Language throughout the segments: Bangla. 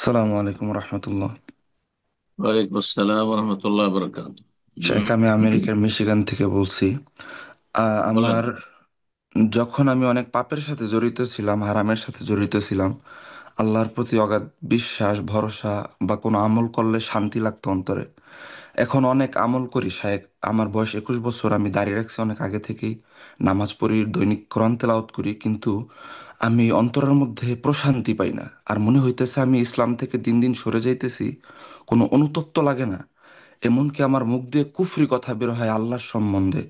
আসসালামু আলাইকুম রহমতুল্লাহ। ওয়ালাইকুম আসসালাম রহমতুল্লাহ বরকাত। শেখ, আমি আমেরিকার মিশিগান থেকে বলছি। বলেন। আমার যখন আমি অনেক পাপের সাথে জড়িত ছিলাম, হারামের সাথে জড়িত ছিলাম, আল্লাহর প্রতি অগাধ বিশ্বাস ভরসা বা কোনো আমল করলে শান্তি লাগতো অন্তরে। এখন অনেক আমল করি শেখ। আমার বয়স 21 বছর, আমি দাঁড়িয়ে রাখছি অনেক আগে থেকেই। নামাজ পড়ি, দৈনিক কোরআন তেলাওয়াত করি, কিন্তু আমি অন্তরের মধ্যে প্রশান্তি পাই না। আর মনে হইতেছে আমি ইসলাম থেকে দিন দিন সরে যাইতেছি। কোনো অনুতপ্ত লাগে না। এমনকি আমার মুখ দিয়ে কুফরি কথা বের হয় আল্লাহর সম্বন্ধে।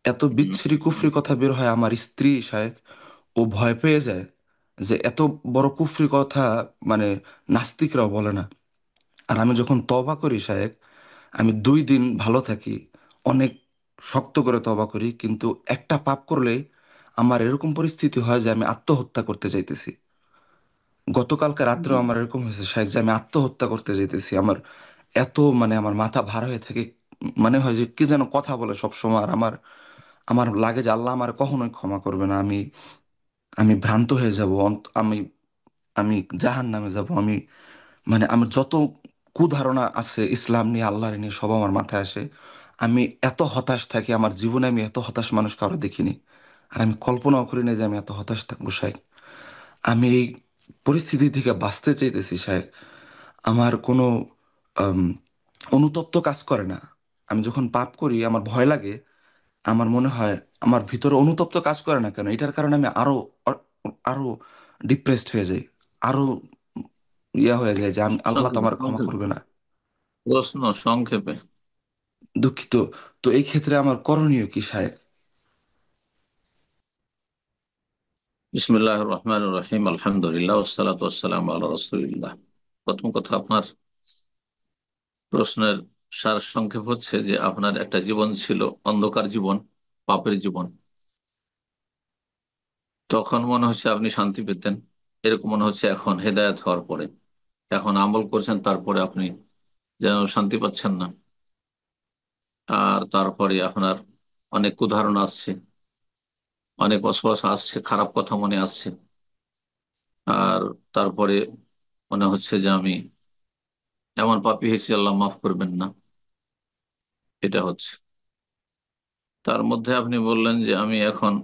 এত বিচ্ছিরি কুফরি কথা বের হয় আমার স্ত্রী শায়েক, ও ভয় পেয়ে যায় যে এত বড় কুফরি কথা মানে নাস্তিকরাও বলে না। আর আমি যখন তওবা করি শায়েক, আমি 2 দিন ভালো থাকি, অনেক শক্ত করে তওবা করি, কিন্তু একটা পাপ করলেই আমার এরকম পরিস্থিতি হয় যে আমি আত্মহত্যা করতে চাইতেছি। গতকালকে রাত্রেও আমার এরকম হয়েছে শাহেখ যে আমি আত্মহত্যা করতে যেতেছি। আমার এত আমার মাথা ভার হয়ে থাকে। মানে হয় যে কি যেন কথা বলে সব সময়। আর আমার আমার লাগে যে আল্লাহ আমার কখনোই ক্ষমা করবে না। আমি আমি ভ্রান্ত হয়ে যাব। আমি আমি জাহান নামে যাব। আমি আমার যত কুধারণা আছে ইসলাম নিয়ে, আল্লাহর নিয়ে, সব আমার মাথায় আসে। আমি এত হতাশ থাকি, আমার জীবনে আমি এত হতাশ মানুষ কারো দেখিনি। আর আমি কল্পনাও করি না যে আমি এত হতাশ থাকবো শাহেখ। আমি এই পরিস্থিতি থেকে বাঁচতে চাইতেছি সাহেব। আমার কোনো আম, অনুতপ্ত কাজ করে না। আমি যখন পাপ করি আমার ভয় লাগে। আমার মনে হয় আমার ভিতরে অনুতপ্ত কাজ করে না কেন, এটার কারণে আমি আরো ডিপ্রেসড হয়ে যাই। আরো ইয়া হয়ে যায় যে আমি আল্লাহ তো সংক্ষেপে আমার ক্ষমা সংক্ষেপে করবে না। প্রশ্ন সংক্ষেপে। দুঃখিত। তো এই ক্ষেত্রে আমার করণীয় কি সাহেব? বিসমিল্লাহ রহমান রহিম, আলহামদুলিল্লাহ, ওয়াসসালাতু ওয়াসসালামু আলা রাসূলিল্লাহ। প্রথম কথা, আপনার প্রশ্নের সার সংক্ষেপ হচ্ছে যে আপনার একটা জীবন ছিল, অন্ধকার জীবন, পাপের জীবন। তখন মনে হচ্ছে আপনি শান্তি পেতেন, এরকম মনে হচ্ছে এখন হেদায়েত হওয়ার পরে। এখন আমল করছেন, তারপরে আপনি যেন শান্তি পাচ্ছেন না। আর তারপরে আপনার অনেক উদাহরণ আসছে, অনেক ওয়াসওয়াসা আসছে, খারাপ কথা মনে আসছে। আর তারপরে মনে হচ্ছে যে আমি এমন পাপী হয়েছি, আল্লাহ মাফ করবেন না। এটা হচ্ছে। তার মধ্যে আপনি বললেন যে আমি এখন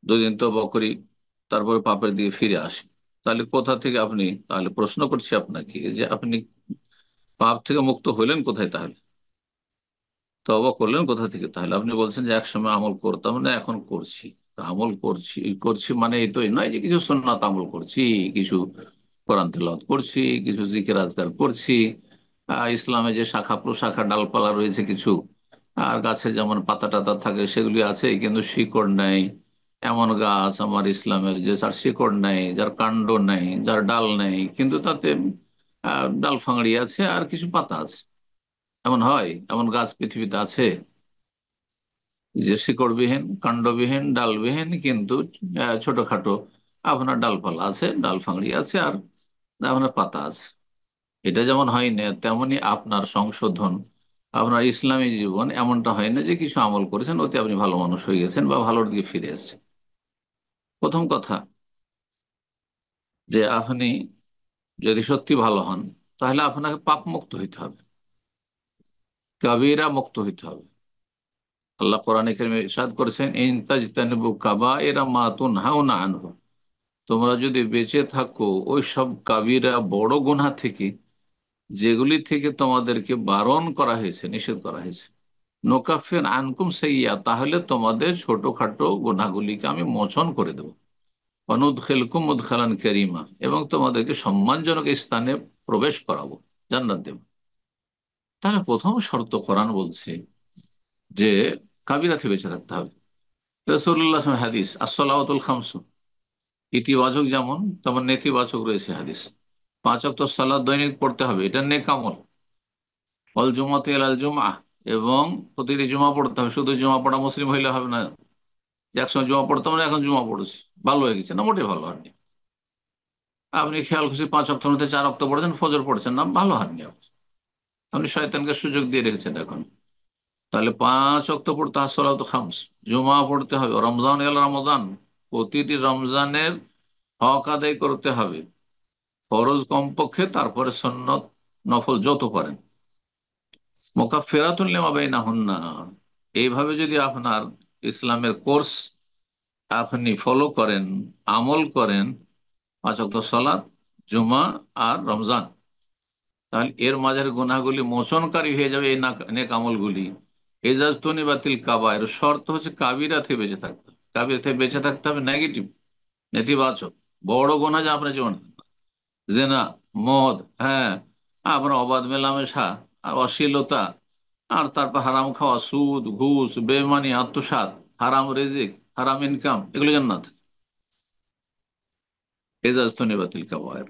2 দিন তওবা করি, তারপরে পাপের দিকে ফিরে আসি। তাহলে কোথা থেকে আপনি, তাহলে প্রশ্ন করছি আপনাকে যে আপনি পাপ থেকে মুক্ত হইলেন কোথায়? তাহলে তওবা করলেন কোথা থেকে? তাহলে আপনি বলছেন যে একসময় আমল করতাম না, এখন করছি। তা আমল করছি করছি মানে এই তো নয় যে কিছু সুন্নাত আমল করছি, কিছু কোরআন তেলাওয়াত করছি, কিছু জিকির আজকার করছি। ইসলামে যে শাখা প্রশাখা ডালপালা রয়েছে কিছু, আর গাছে যেমন পাতা টাতা থাকে সেগুলি আছে, কিন্তু শিকড় নেই। এমন গাছ আমার ইসলামের যে যার শিকড় নেই, যার কাণ্ড নেই, যার ডাল নেই, কিন্তু তাতে ডাল ফাংড়ি আছে আর কিছু পাতা আছে। এমন হয়? এমন গাছ পৃথিবীতে আছে যে শিকড়বিহীন, কাণ্ডবিহীন, ডালবিহীন, কিন্তু ছোটখাটো আপনার ডালপালা আছে, ডাল ফাংড়ি আছে, আর আপনার পাতা আছে। এটা যেমন হয় না, তেমনি আপনার সংশোধন, আপনার ইসলামী জীবন এমনটা হয় না যে কিছু আমল করেছেন ওতে আপনি ভালো মানুষ হয়ে গেছেন বা ভালোর দিকে ফিরে এসেছেন। প্রথম কথা, যে আপনি যদি সত্যি ভালো হন, তাহলে আপনাকে পাপ মুক্ত হইতে হবে, কাবিরা মুক্ত হইতে হবে। আল্লাহ কোরআনে কারিমে ইরশাদ করেছেন, ইন তাজতানিবু কাবাইরা মা তুনহাউনা আনহু, তোমরা যদি বেঁচে থাকো ওই সব কাবিরা বড় গুনাহ থেকে, যেগুলি থেকে তোমাদেরকে বারণ করা হয়েছে, নিষেধ করা হয়েছে, নোকাফির আনকুম সাইয়্যা, তাহলে তোমাদের ছোটখাটো গুনাহগুলিকে আমি মোচন করে দেবো। অনুদখিলকুম মুদখালান কারীমা, এবং তোমাদেরকে সম্মানজনক স্থানে প্রবেশ করাবো, জান্নাত দেব। তাহলে প্রথম শর্ত কোরআন বলছে যে কাবিরা থেকে বেঁচে থাকতে হবে। রাসূলুল্লাহ সাল্লাল্লাহু আলাইহি ওয়াসাল্লাম হাদিস, as-সালাওয়াতুল খামসু, ইতিবাচক যেমন তেমন নেতিবাচক রয়েছে হাদিস। 5 ওয়াক্ত সালাত দৈনিক পড়তে হবে, এটা নেক আমল। অল জুমাতে ইলাল জুমআহ, এবং প্রতিটি জুমা পড়তে হবে। শুধু জুমা পড়া মুসলিম হইলে হবে না, যে একসময় জুমা পড়তাম না এখন জুমা পড়েছি, ভালো হয়ে গেছে না? মোটেই ভালো হয়নি। আপনি খেয়াল খুশি 5 ওয়াক্তের মধ্যে 4 ওয়াক্ত পড়েছেন, ফজর পড়েছেন না, ভালো হয়নি। আপনি শয়তানকে সুযোগ দিয়ে রেখেছেন এখন। তাহলে 5 ওয়াক্ত পড়তে হবে, সালাত খামস। জুমা পড়তে হবে, রমজান এল রমজান, প্রতিটি রমজানের হক আদায় করতে হবে। ফরজ কমপক্ষে, তারপরে সুন্নত নফল যত পারেন। মুকাফফিরাতুন লিমা বাইনাহুন্না, এইভাবে যদি আপনার ইসলামের কোর্স আপনি ফলো করেন, আমল করেন, 5 ওয়াক্ত সালাত, জুমা আর রমজান, তাহলে এর মাঝের গুনাহগুলি মোচনকারী হয়ে যাবে এই নেক আমলগুলি। এজাজতনি বাতিল কাবায়ের, শর্ত হচ্ছে কাবিরা থেকে বেঁচে থাকতে হবে। কাবিরা থেকে বেঁচে থাকতে হবে, নেগেটিভ, নেতিবাচক বড় গুনাহ যা আপনার জীবন, জেনা, মদ, হ্যাঁ, আপনার অবাধ মেলামেশা আর অশ্লীলতা, আর তারপর হারাম খাওয়া, সুদ ঘুষ বেমানি আত্মসাৎ, হারাম রেজিক, হারাম ইনকাম, এগুলো যেন না থাকে। এজাজতনি বাতিল কাবায়ের।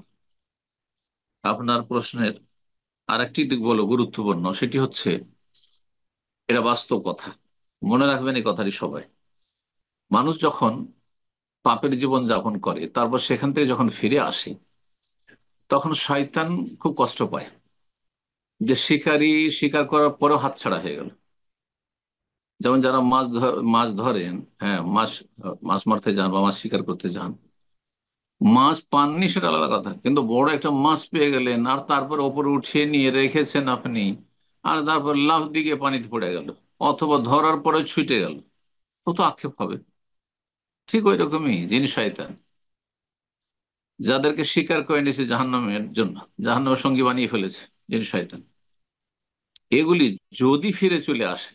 আপনার প্রশ্নের আরেকটি দিক বলো গুরুত্বপূর্ণ, সেটি হচ্ছে, এটা বাস্তব কথা, মনে রাখবেন এই কথাটি সবাই। মানুষ যখন পাপের জীবন যাপন করে, তারপর সেখান থেকে যখন ফিরে আসে, তখন শয়তান খুব কষ্ট পায় যে শিকারী শিকার করার পরেও হাতছাড়া হয়ে গেল। যেমন যারা মাছ ধরেন, হ্যাঁ, মাছ মাছ মারতে যান বা মাছ শিকার করতে যান, মাছ পাননি সেটা আলাদা কথা, কিন্তু বড় একটা মাছ পেয়ে গেলেন আর তারপর ওপরে উঠিয়ে নিয়ে রেখেছেন আপনি, আর তারপর লাফ দিয়ে পানিতে পড়ে গেল, অথবা ধরার পরে ছুটে গেল, কত আক্ষেপ হবে। ঠিক ওই রকমই জিনিস শয়তান, যাদেরকে স্বীকার করে নিয়েছে জাহান্নামের জন্য, জাহান্নামের সঙ্গী বানিয়ে ফেলেছে জিনিস শয়তান, এগুলি যদি ফিরে চলে আসে,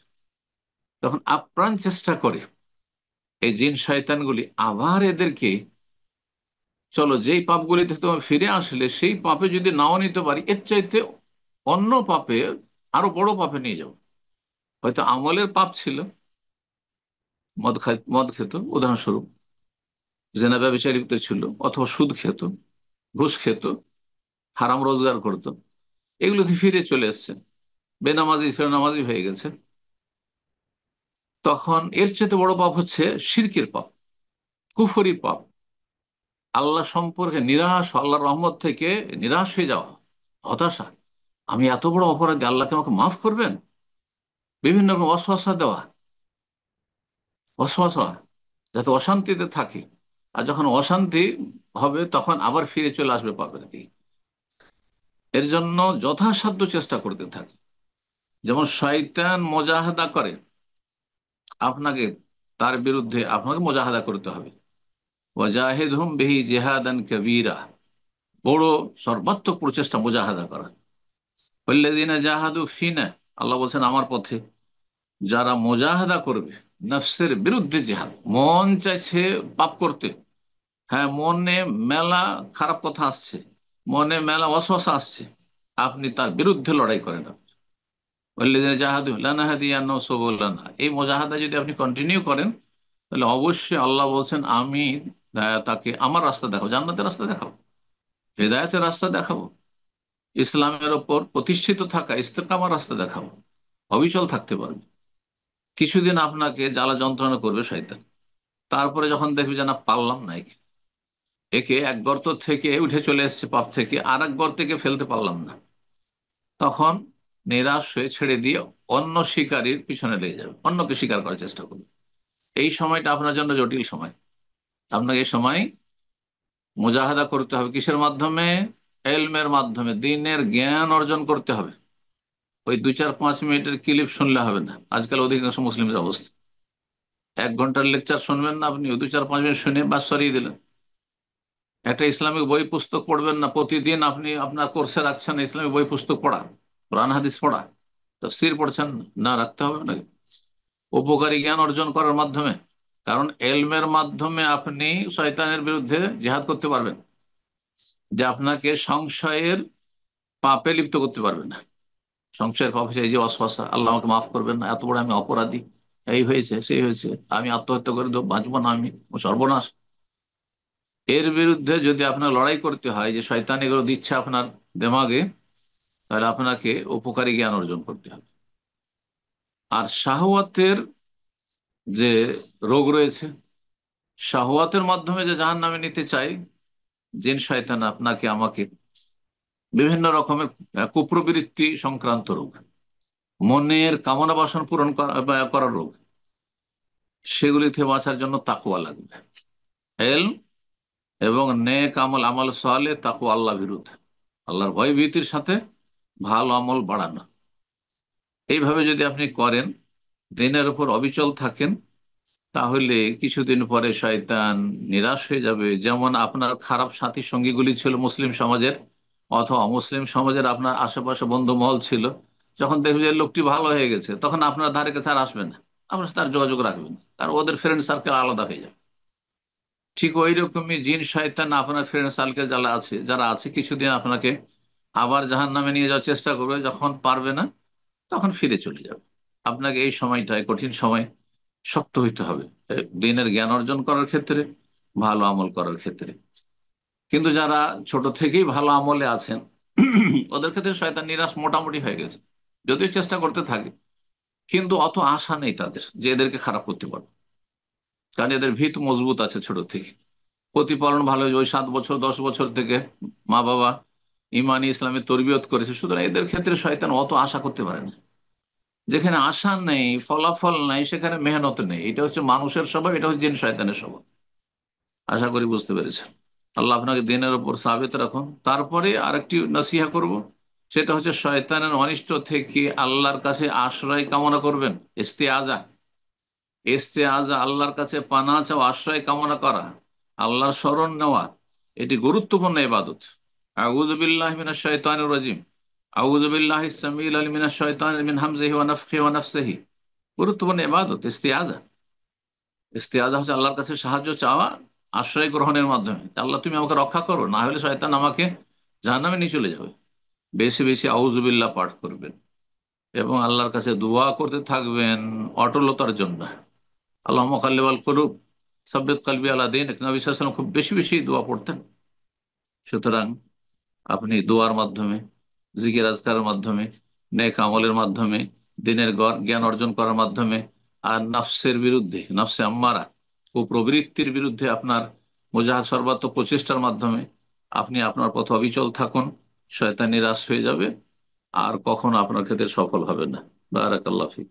তখন আপ্রাণ চেষ্টা করে এই জিন শয়তানগুলি আবার এদেরকে, চলো যেই পাপগুলি থেকে তোমার ফিরে আসলে সেই পাপে যদি নাও নিতে পারি, এর চাইতে অন্য পাপে, আরো বড় পাপে নিয়ে যাও। হয়তো আমলের পাপ ছিল, মদ খেত উদাহরণস্বরূপ, জেনা ব্যভিচার লিপ্ত ছিল, অথবা সুদ খেত, ঘুষ খেত, হারাম রোজগার করত, এগুলোতে ফিরে চলে এসছে, বেনামাজি ছিল, নামাজি হয়ে গেছে। তখন এর চেয়ে বড় পাপ হচ্ছে শিরকের পাপ, কুফরি পাপ, আল্লাহ সম্পর্কে নিরাশ, আল্লাহর রহমত থেকে নিরাশ হয়ে যাওয়া, হতাশা, আমি এত বড় অপরাধী, আল্লাহকে আমাকে মাফ করবেন, বিভিন্ন রকম ওয়াসওয়াসা দেওয়া, ওয়াসওয়াসা, যাতে অশান্তিতে থাকি, আর যখন অশান্তি হবে তখন আবার ফিরে চলে আসবে পাপের দিকে। এর জন্য যথাসাধ্য চেষ্টা করতে থাকি। যেমন শয়তান মোজাহাদা করে আপনাকে, তার বিরুদ্ধে আপনাকে মোজাহাদা করতে হবে। ওয়াজাহিদহুম বিহি জিহাদান কাবীরা, বড় সর্বাত্মক প্রচেষ্টা মুজাহাদা করা। ওয়াল্লাযীনা জাহাদু ফিনা, আল্লাহ বলছেন আমার পথে যারা মুজাহাদা করবে, নফসের বিরুদ্ধে জিহাদ, মন চাইছে পাপ করতে, হ্যাঁ, মনে মেলা খারাপ কথা আসছে, মনে মেলা ওয়াসওয়াসা আসছে, আপনি তার বিরুদ্ধে লড়াই করেন। ওয়াল্লাযীনা জাহাদু লানাহদিয়ান্নাহুম সুবুলানা, এই মুজাহাদা যদি আপনি কন্টিনিউ করেন, তাহলে অবশ্যই আল্লাহ বলছেন আমি তাকে আমার রাস্তা দেখাবো, জান্নাতের রাস্তা দেখাবো, হেদায়েতের রাস্তা দেখাবো, ইসলামের ওপর প্রতিষ্ঠিত থাকা ইস্তেকামার রাস্তা দেখাবো, অবিচল থাকতে পারবে। কিছুদিন আপনাকে জ্বালা যন্ত্রণা করবে শয়তান, তারপরে যখন দেখবে যে না পারলাম না, একে একে এক গর্ত থেকে উঠে চলে এসেছে পাপ থেকে, আর এক গর্তে ফেলতে পারলাম না, তখন নিরাশ হয়ে ছেড়ে দিয়ে অন্য শিকারীর পিছনে লেগে যাবে, অন্যকে শিকার করার চেষ্টা করবে। এই সময়টা আপনার জন্য জটিল সময়। আপনাকে এই সময় মুজাহাদা করতে হবে কিসের মাধ্যমে? এলমের মাধ্যমে, দিনের জ্ঞান অর্জন করতে হবে। ওই 2-4-5 মিনিটের ক্লিপ শুনলে হবে না, আজকাল অধিকাংশ মুসলিমের অবস্থা। 1 ঘন্টার লেকচার শুনবেন না আপনি, 2-4-5 মিনিট শুনে বাস সরিয়ে দিলেন। একটা ইসলামিক বই পুস্তক পড়বেন না, প্রতিদিন আপনি আপনার কোর্সে রাখছেন ইসলামিক বই পুস্তক পড়া, কোরআন হাদিস পড়া, তাফসীর পড়ছেন না, রাখতে হবে না? উপকারী জ্ঞান অর্জন করার মাধ্যমে, কারণ এলমের মাধ্যমে আপনি শয়তানের বিরুদ্ধে জিহাদ করতে পারবেন, যে আপনাকে সংশয়ের পাপে লিপ্ত করতে পারবে না। সংশয়ের পাপ হচ্ছে এই যে অশ্বাসা, আল্লাহ আমাকে মাফ করবেন না, এত বড় আমি অপরাধী, এই হয়েছে সেই হয়েছে, আমি আত্মহত্যা করে দেবো, বাঁচবো না, আমি ও সর্বনাশ। এর বিরুদ্ধে যদি আপনার লড়াই করতে হয়, যে শয়তান এগুলো দিচ্ছে আপনার দেমাগে, তাহলে আপনাকে উপকারী জ্ঞান অর্জন করতে হবে। আর শাহওয়াতের যে রোগ রয়েছে, শাহওয়াতের মাধ্যমে যে জাহান্নামে নিতে চাই জিন শয়তান আপনাকে আমাকে, বিভিন্ন রকমের কুপ্রবৃত্তি সংক্রান্ত রোগ, মনের কামনা বাসনা পূরণ করার রোগ, সেগুলি থেকে বাঁচার জন্য তাকওয়া লাগবে, এলম এবং নেক আমল, আমল সালে তাকওয়া, আল্লাহ বিরুদ্ধে, আল্লাহর ভয় ভীতির সাথে ভালো আমল বাড়ানো। এইভাবে যদি আপনি করেন, দিনের উপর অবিচল থাকেন, তাহলে কিছুদিন পরে শয়তান নিরাশ হয়ে যাবে। যেমন আপনার খারাপ সাথী সঙ্গীগুলি ছিল মুসলিম সমাজের অথবা অমুসলিম সমাজের, আপনার আশেপাশে বন্ধু মহল ছিল, যখন দেখবে যে লোকটি ভালো হয়ে গেছে, তখন আপনার ধারে কাছে আর আসবে না, আপনার সাথে আর যোগাযোগ রাখবেন না, কারণ ওদের ফ্রেন্ড সার্কেল আলাদা হয়ে যাবে। ঠিক ওই রকমই জিন শয়তান আপনার ফ্রেন্ড সার্কেল যারা আছে কিছুদিন আপনাকে আবার জাহান্নামে নিয়ে যাওয়ার চেষ্টা করবে, যখন পারবে না তখন ফিরে চলে যাবে। আপনাকে এই সময়টায়, কঠিন সময়, শক্ত হইতে হবে দিনের জ্ঞান অর্জন করার ক্ষেত্রে, ভালো আমল করার ক্ষেত্রে। কিন্তু যারা ছোট থেকেই ভালো আমলে আছেন, ওদের ক্ষেত্রে শয়তান নিরাশ মোটামুটি হয়ে গেছে, যদিও চেষ্টা করতে থাকে, কিন্তু অত আশা নেই তাদের যে এদেরকে খারাপ করতে পারবে, কারণ এদের ভিত মজবুত আছে ছোট থেকে, প্রতিপালন ভালো হয়েছে, ওই 7 বছর 10 বছর থেকে মা বাবা ইমানি ইসলামের তরবিয়ত করেছে, সুতরাং এদের ক্ষেত্রে শয়তান অত আশা করতে পারে না। যেখানে আশা নেই, ফলাফল নাই, সেখানে মেহনত নেই। এটা হচ্ছে মানুষের স্বভাব, এটা হচ্ছে জিন শয়তানের স্বভাব। আশা করি বুঝতে পেরেছেন। আল্লাহ আপনাকে দিনের উপর সাবিত রাখুন। তারপরে আরেকটি নসিহা করব, সেটা হচ্ছে শয়তানের অনিষ্ট থেকে আল্লাহর কাছে আশ্রয় কামনা করবেন। ইস্তেআজা, ইস্তেআজা, আল্লাহর কাছে পানাহ চাওয়া, আশ্রয় কামনা করা, আল্লাহর শরণ নেওয়া, এটি গুরুত্বপূর্ণ ইবাদত। আউযু বিল্লাহি মিনাশ শাইতানির রাজিম, আউযু বিল্লাহিস সামিউল আলিম মিনাশ শাইতানির মিন হামজিহি ওয়া নাফখিহি ওয়া নাফসিহি। গুরুত্বপূর্ণ ইবাদত ইস্তেআজা। ইস্তেআজা হচ্ছে আল্লাহর কাছে সাহায্য চাওয়া, আশ্রয় গ্রহণের মাধ্যমে। আল্লাহ তুমি আমাকে রক্ষা করো, না হলে শয়তান আমাকে জাহান্নামে নিয়ে চলে যাবে। বেশি বেশি আউযুবিল্লাহ পাঠ করবেন এবং আল্লাহর কাছে দোয়া করতে থাকবেন অটলতার জন্য। আল্লাহ মুকাল্লিবাল কুলুব সাব্বিত কলবি আলা দীনিক, নবী সাল্লাল্লাহু আলাইহি ওয়াসাল্লাম খুব বেশি বেশি দোয়া পড়তেন। সুতরাং আপনি দোয়ার মাধ্যমে, জিকির আজকারের মাধ্যমে, নেক আমলের মাধ্যমে, দিনের জ্ঞান অর্জন করার মাধ্যমে, আর নফসের বিরুদ্ধে, নফসে আম্মারা, কুপ্রবৃত্তির বিরুদ্ধে আপনার মুজাহাদ সর্বাত্মক প্রচেষ্টার মাধ্যমে আপনি আপনার পথে অবিচল থাকুন। শয়তান নিরাশ হয়ে যাবে আর কখনো আপনার ক্ষেত্রে সফল হবে না। বারাকাল্লাহ ফিক।